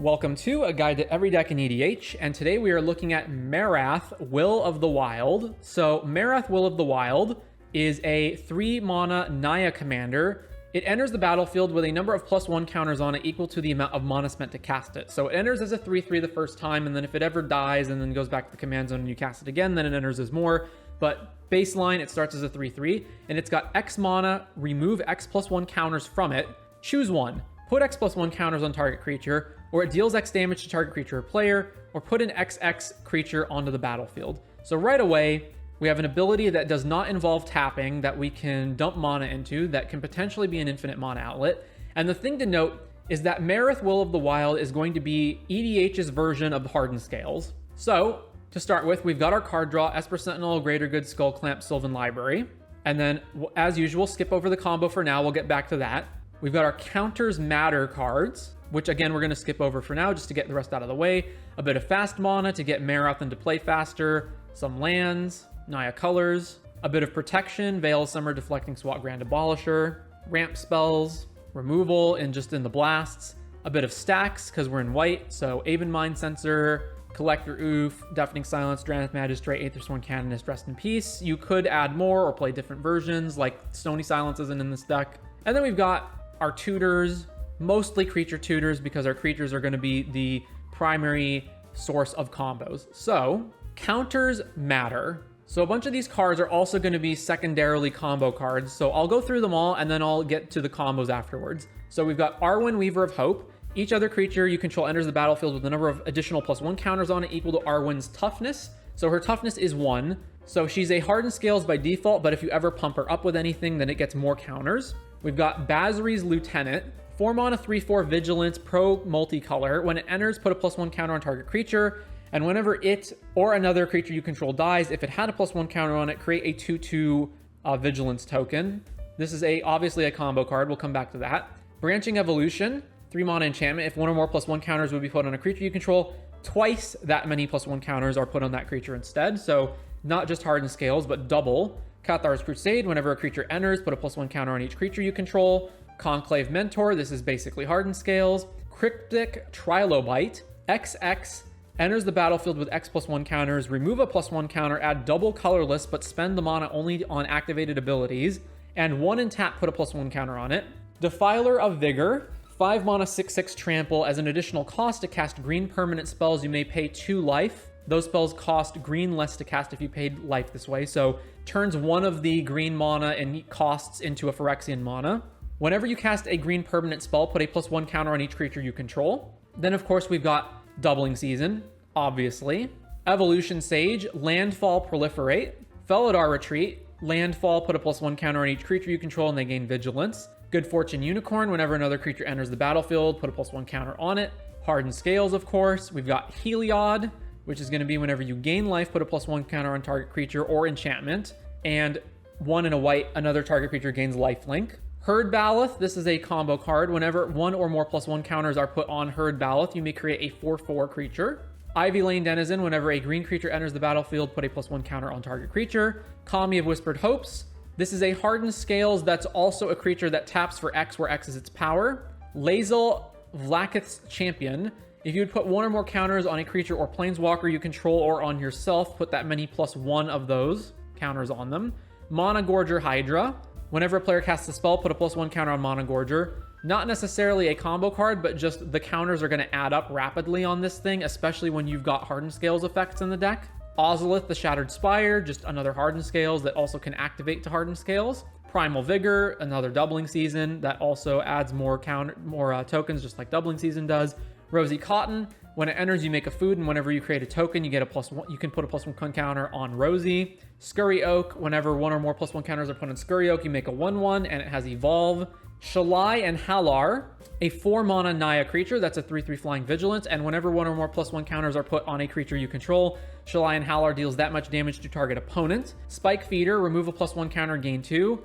Welcome to A Guide to Every Deck in EDH, and today we are looking at Marath, Will of the Wild. So Marath, Will of the Wild is a 3-mana Naya commander. It enters the battlefield with a number of +1 counters on it equal to the amount of mana spent to cast it. So it enters as a 3/3 the first time, and then if it ever dies and then goes back to the command zone and you cast it again, then it enters as more. But baseline, it starts as a 3/3, and it's got X mana, remove X +1 counters from it, choose one. Put X +1 counters on target creature, or it deals X damage to target creature or player, or put an XX creature onto the battlefield. So right away, we have an ability that does not involve tapping that we can dump mana into that can potentially be an infinite mana outlet. And the thing to note is that Marath, Will of the Wild is going to be EDH's version of the Hardened Scales. So to start with, we've got our card draw, Esper Sentinel, Greater Good, Skull Clamp, Sylvan Library. And then, as usual, skip over the combo for now. We'll get back to that. We've got our Counters Matter cards, which again, we're going to skip over for now just to get the rest out of the way. A bit of fast mana to get Marath into play faster, some lands, Naya colors, a bit of protection, Veil Summer, Deflecting Swat, Grand Abolisher, ramp spells, removal in the blasts, a bit of stacks because we're in white, so Aven Mind Sensor, Collector Oof, Deafening Silence, Drannith Magistrate, Aethersworn Canonist, Rest in Peace. You could add more or play different versions, like Stony Silence isn't in this deck. And then we've got our tutors, mostly creature tutors, because our creatures are going to be the primary source of combos. So counters matter. So a bunch of these cards are also going to be secondarily combo cards. So I'll go through them all and then I'll get to the combos afterwards. So we've got Arwen, Weaver of Hope. Each other creature you control enters the battlefield with a number of additional +1 counters on it equal to Arwen's toughness. So her toughness is 1. So she's a Hardened Scales by default, but if you ever pump her up with anything, then it gets more counters. We've got Basri's Lieutenant. 4 mana, 3/4 Vigilance, Pro Multicolor. When it enters, put a +1 counter on target creature. And whenever it or another creature you control dies, if it had a +1 counter on it, create a 2/2 Vigilance token. This is obviously a combo card. We'll come back to that. Branching Evolution. 3 mana enchantment. If one or more +1 counters would be put on a creature you control, twice that many +1 counters are put on that creature instead. So not just Hardened Scales, but double. Cathar's Crusade. Whenever a creature enters, put a +1 counter on each creature you control. Conclave Mentor. This is basically Hardened Scales. Cryptic Trilobite. XX. Enters the battlefield with X +1 counters. Remove a +1 counter. Add double colorless, but spend the mana only on activated abilities. And 1 in tap, put a +1 counter on it. Defiler of Vigor. 5 mana, 6/6 trample. As an additional cost to cast green permanent spells, you may pay 2 life. Those spells cost green less to cast if you paid life this way. So turns one of the green mana and costs into a Phyrexian mana. Whenever you cast a green permanent spell, put a +1 counter on each creature you control. Then, of course, we've got Doubling Season, obviously. Evolution Sage, Landfall Proliferate. Felidar Retreat, Landfall, put a +1 counter on each creature you control and they gain Vigilance. Good Fortune Unicorn, whenever another creature enters the battlefield, put a +1 counter on it. Hardened Scales, of course. We've got Heliod, which is going to be whenever you gain life, put a +1 counter on target creature or enchantment. And 1 in a white, another target creature gains lifelink. Herd Baloth, this is a combo card. Whenever 1 or more +1 counters are put on Herd Baloth, you may create a 4/4 creature. Ivy Lane Denizen, whenever a green creature enters the battlefield, put a +1 counter on target creature. Kami of Whispered Hopes. This is a Hardened Scales that's also a creature that taps for X, where X is its power. Lae'zel Vlaakith's Champion. If you would put 1 or more counters on a creature or planeswalker you control or on yourself, put that many +1 of those counters on them. Mana Gorger Hydra. Whenever a player casts a spell, put a +1 counter on Mana Gorger. Not necessarily a combo card, but just the counters are going to add up rapidly on this thing, especially when you've got Hardened Scales effects in the deck. Ozolith the Shattered Spire, just another Hardened Scales that also can activate to Hardened Scales. Primal Vigor, another Doubling Season that also adds more tokens, just like Doubling Season does. Rosy Cotton, when it enters, you make a food, and whenever you create a token, you get a +1. You can put a +1 counter on Rosy. Scurry Oak, whenever 1 or more +1 counters are put on Scurry Oak, you make a 1/1, and it has Evolve. Shalai and Halar, a 4 mana Naya creature that's a 3/3 flying Vigilance, and whenever 1 or more +1 counters are put on a creature you control, Shalai and Halar deals that much damage to target opponent. Spike Feeder, remove a +1 counter, gain 2.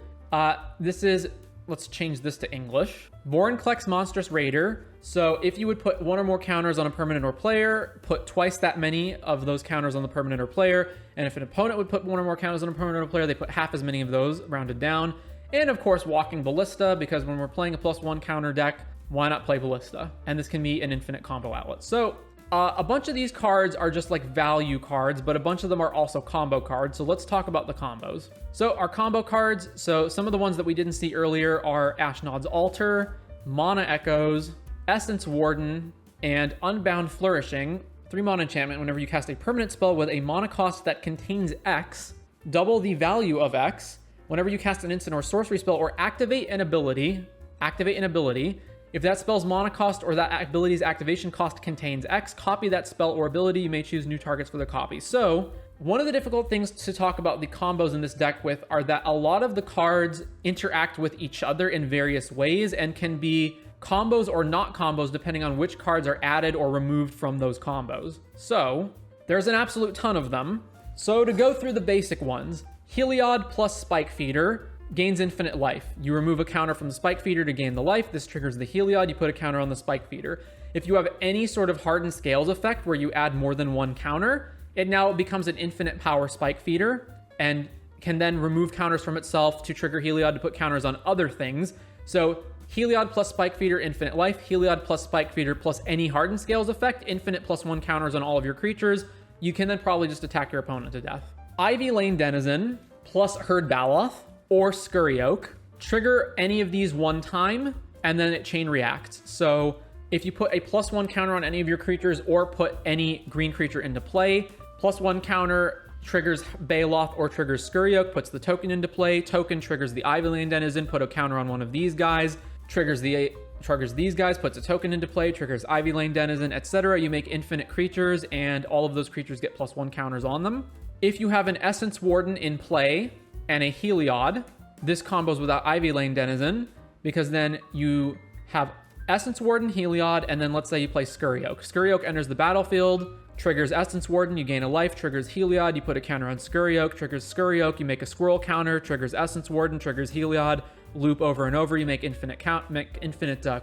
Let's change this to English. Vorinclex Monstrous Raider. So if you would put 1 or more counters on a permanent or player, put twice that many of those counters on the permanent or player. And if an opponent would put 1 or more counters on a permanent or player, they put half as many of those, rounded down. And of course, Walking Ballista, because when we're playing a +1 counter deck, why not play Ballista? And this can be an infinite combo outlet. So a bunch of these cards are just like value cards, but a bunch of them are also combo cards. So let's talk about the combos. So our combo cards, so some of the ones that we didn't see earlier are Ashnod's Altar, Mana Echoes, Essence Warden, and Unbound Flourishing. 3 mana enchantment. Whenever you cast a permanent spell with a mana cost that contains X, double the value of X. Whenever you cast an instant or sorcery spell or activate an ability, if that spell's mana cost or that ability's activation cost contains X, copy that spell or ability. You may choose new targets for the copy. So one of the difficult things to talk about the combos in this deck with are that a lot of the cards interact with each other in various ways and can be combos or not combos depending on which cards are added or removed from those combos. So there's an absolute ton of them. So to go through the basic ones, Heliod plus Spike Feeder gains infinite life. You remove a counter from the Spike Feeder to gain the life. This triggers the Heliod. You put a counter on the Spike Feeder. If you have any sort of Hardened Scales effect where you add more than one counter, it now becomes an infinite power Spike Feeder and can then remove counters from itself to trigger Heliod to put counters on other things. So Heliod plus Spike Feeder, infinite life. Heliod plus Spike Feeder plus any Hardened Scales effect, infinite +1 counters on all of your creatures. You can then probably just attack your opponent to death. Ivy Lane Denizen plus Herd Baloth or Scurry Oak. Trigger any of these one time, and then it chain reacts. So if you put a +1 counter on any of your creatures or put any green creature into play, +1 counter triggers Baloth or triggers Scurry Oak, puts the token into play. Token triggers the Ivy Lane Denizen, put a counter on one of these guys, triggers these guys, puts a token into play, triggers Ivy Lane Denizen, etc. You make infinite creatures, and all of those creatures get +1 counters on them. If you have an Essence Warden in play and a Heliod, this combos without Ivy Lane Denizen, because then you have Essence Warden, Heliod, and then let's say you play Scurry Oak. Scurry Oak enters the battlefield, triggers Essence Warden, you gain a life, triggers Heliod, you put a counter on Scurry Oak, triggers Scurry Oak, you make a squirrel counter, triggers Essence Warden, triggers Heliod, loop over and over, you make infinite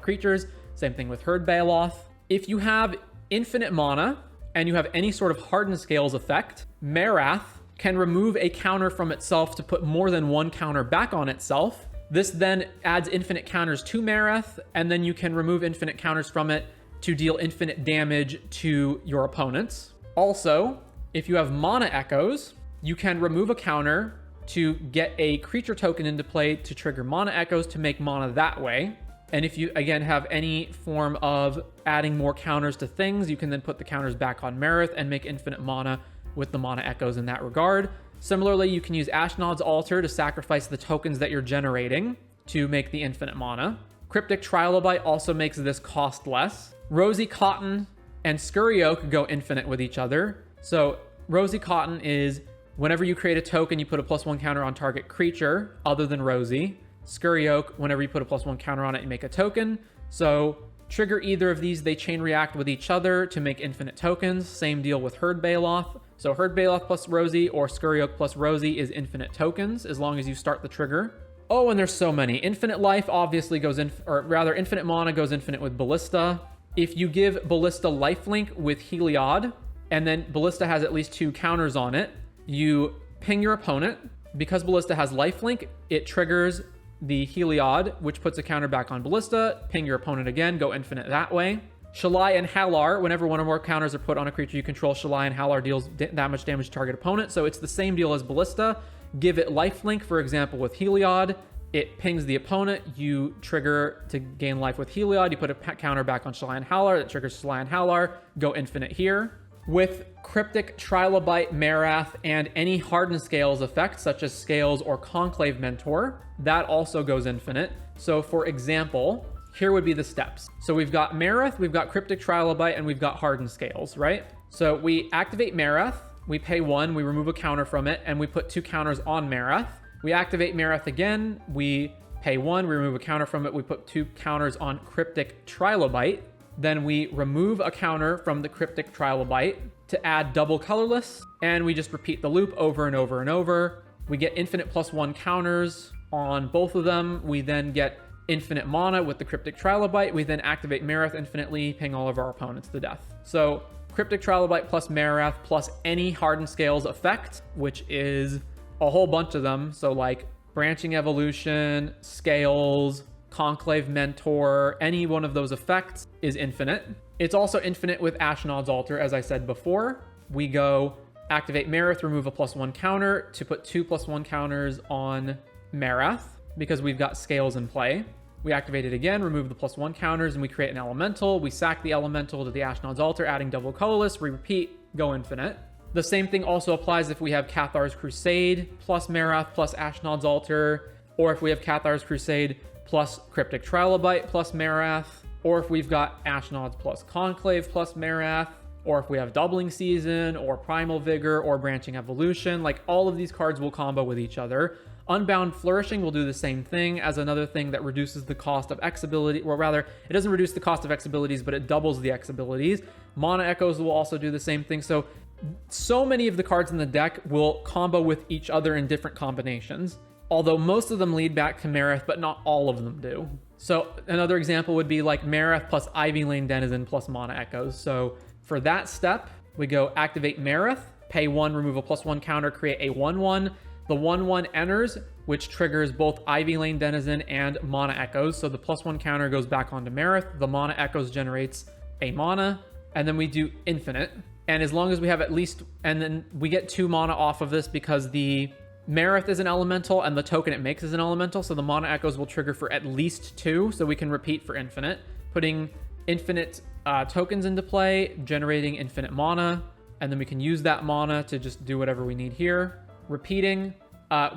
creatures. Same thing with Herd Baloth. If you have infinite mana and you have any sort of Hardened Scales effect, Marath can remove a counter from itself to put more than one counter back on itself. This then adds infinite counters to Marath, and then you can remove infinite counters from it to deal infinite damage to your opponents. Also, if you have Mana Echoes, you can remove a counter to get a creature token into play to trigger Mana Echoes to make mana that way. And if you, again, have any form of adding more counters to things, you can then put the counters back on Marath and make infinite mana with the Mana Echoes in that regard. Similarly, you can use Ashnod's Altar to sacrifice the tokens that you're generating to make the infinite mana. Cryptic Trilobite also makes this cost less. Rosy Cotton and Scurry Oak go infinite with each other. So Rosy Cotton is whenever you create a token, you put a +1 counter on target creature other than Rosy. Scurry Oak, whenever you put a +1 counter on it, you make a token. So trigger either of these, they chain react with each other to make infinite tokens. Same deal with Herd Baloth. So Herd Baloth plus Rosy or Scurry Oak plus Rosy is infinite tokens as long as you start the trigger. Oh, and there's so many. Infinite life obviously goes in, or rather infinite mana goes infinite with Ballista. If you give Ballista lifelink with Heliod, and then Ballista has at least 2 counters on it, you ping your opponent. Because Ballista has lifelink, it triggers the Heliod, which puts a counter back on Ballista, ping your opponent again, go infinite that way. Shalai and Halar, whenever one or more counters are put on a creature you control, Shalai and Halar deals that much damage to target opponent. So it's the same deal as Ballista. Give it lifelink, for example, with Heliod. It pings the opponent. You trigger to gain life with Heliod. You put a counter back on Shalai and Halar. That triggers Shalai and Halar. Go infinite here. With Cryptic Trilobite, Marath, and any Hardened Scales effect, such as Scales or Conclave Mentor, that also goes infinite. So for example, here would be the steps. So we've got Marath, we've got Cryptic Trilobite, and we've got Hardened Scales, right? So we activate Marath, we pay 1, we remove a counter from it, and we put 2 counters on Marath. We activate Marath again, we pay 1, we remove a counter from it, we put 2 counters on Cryptic Trilobite. Then we remove a counter from the Cryptic Trilobite to add double colorless, and we just repeat the loop over and over and over. We get infinite +1 counters on both of them. We then get infinite mana with the Cryptic Trilobite. We then activate Marath infinitely, ping all of our opponents to death. So Cryptic Trilobite plus Marath plus any Hardened Scales effect, which is a whole bunch of them. So like Branching Evolution, Scales, Conclave Mentor, any one of those effects is infinite. It's also infinite with Ashnod's Altar, as I said before. We go activate Marath, remove a +1 counter to put 2 +1 counters on Marath because we've got scales in play. We activate it again, remove the +1 counters, and we create an elemental. We sack the elemental to the Ashnod's Altar, adding double colorless. We repeat, go infinite. The same thing also applies if we have Cathar's Crusade plus Marath plus Ashnod's Altar, or if we have Cathar's Crusade plus Cryptic Trilobite plus Marath, or if we've got Ashnod's plus Conclave plus Marath, or if we have Doubling Season, or Primal Vigor, or Branching Evolution. Like, all of these cards will combo with each other. Unbound Flourishing will do the same thing as another thing that reduces the cost of X ability, or rather, it doesn't reduce the cost of X abilities, but it doubles the X abilities. Mana Echoes will also do the same thing. So many of the cards in the deck will combo with each other in different combinations, although most of them lead back to Marath, but not all of them do. So another example would be like Marath plus Ivy Lane Denizen plus Mana Echoes. So for that step, we go activate Marath, pay 1, remove a +1 counter, create a 1/1. The 1/1 enters, which triggers both Ivy Lane Denizen and Mana Echoes. So the +1 counter goes back onto Marath. The Mana Echoes generates a mana, and then we do infinite. And as long as we have at least, and then we get 2 mana off of this because the Marath is an elemental and the token it makes is an elemental. So the Mana Echoes will trigger for at least 2, so we can repeat for infinite, putting infinite tokens into play, generating infinite mana, and then we can use that mana to just do whatever we need here. Repeating,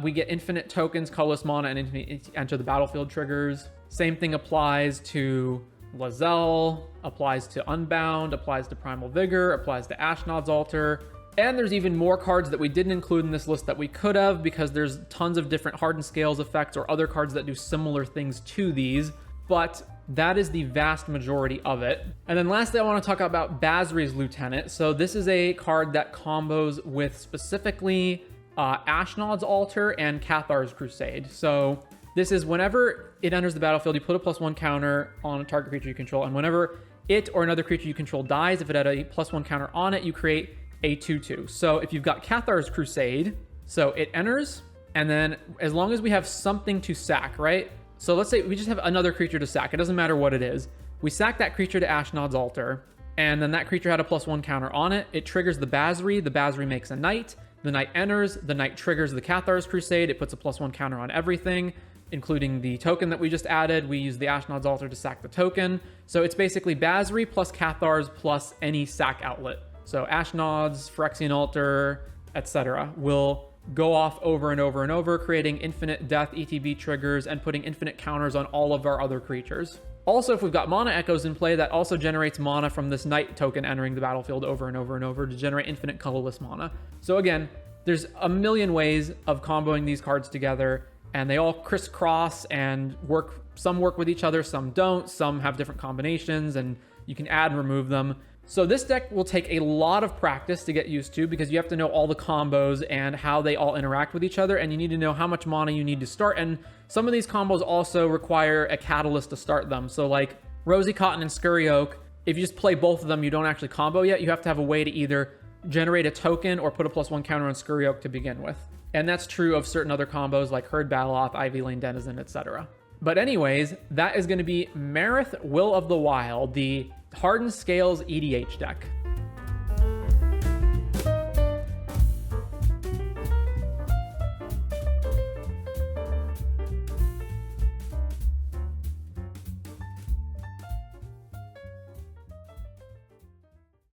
we get infinite tokens, colorless mana, and infinite enter the battlefield triggers. Same thing applies to Lazelle, applies to Unbound, applies to Primal Vigor, applies to Ashnod's Altar. And there's even more cards that we didn't include in this list that we could have, because there's tons of different Hardened Scales effects or other cards that do similar things to these, but that is the vast majority of it. And then lastly, I want to talk about Basri's Lieutenant. So this is a card that combos with specifically Ashnod's Altar and Cathar's Crusade. So this is whenever it enters the battlefield, you put a +1 counter on a target creature you control, and whenever it or another creature you control dies, if it had a +1 counter on it, you create a 2/2. So if you've got Cathar's Crusade, so it enters, and then as long as we have something to sack, right? So let's say we just have another creature to sack. It doesn't matter what it is. We sack that creature to Ashnod's Altar, and then that creature had a +1 counter on it. It triggers the Basri. The Basri makes a knight. The knight enters. The knight triggers the Cathar's Crusade. It puts a +1 counter on everything, including the token that we just added. We use the Ashnod's Altar to sack the token. So it's basically Basri plus Cathar's plus any sack outlet. So Ashnod's, Phyrexian Altar, etc. will go off over and over and over, creating infinite death ETB triggers and putting infinite counters on all of our other creatures. Also, if we've got Mana Echoes in play, that also generates mana from this Knight token entering the battlefield over and over and over to generate infinite colorless mana. So again, there's a million ways of comboing these cards together, and they all crisscross and work. Some work with each other, some don't, some have different combinations, and you can add and remove them. So this deck will take a lot of practice to get used to, because you have to know all the combos and how they all interact with each other, and you need to know how much mana you need to start. And some of these combos also require a catalyst to start them. So like Rosy Cotton and Scurry Oak, if you just play both of them, you don't actually combo yet. You have to have a way to either generate a token or put a +1 counter on Scurry Oak to begin with. And that's true of certain other combos like Herd Baloth, Ivy Lane Denizen, etc. But anyways, that is going to be Marath, Will of the Wild, the Hardened Scales EDH deck.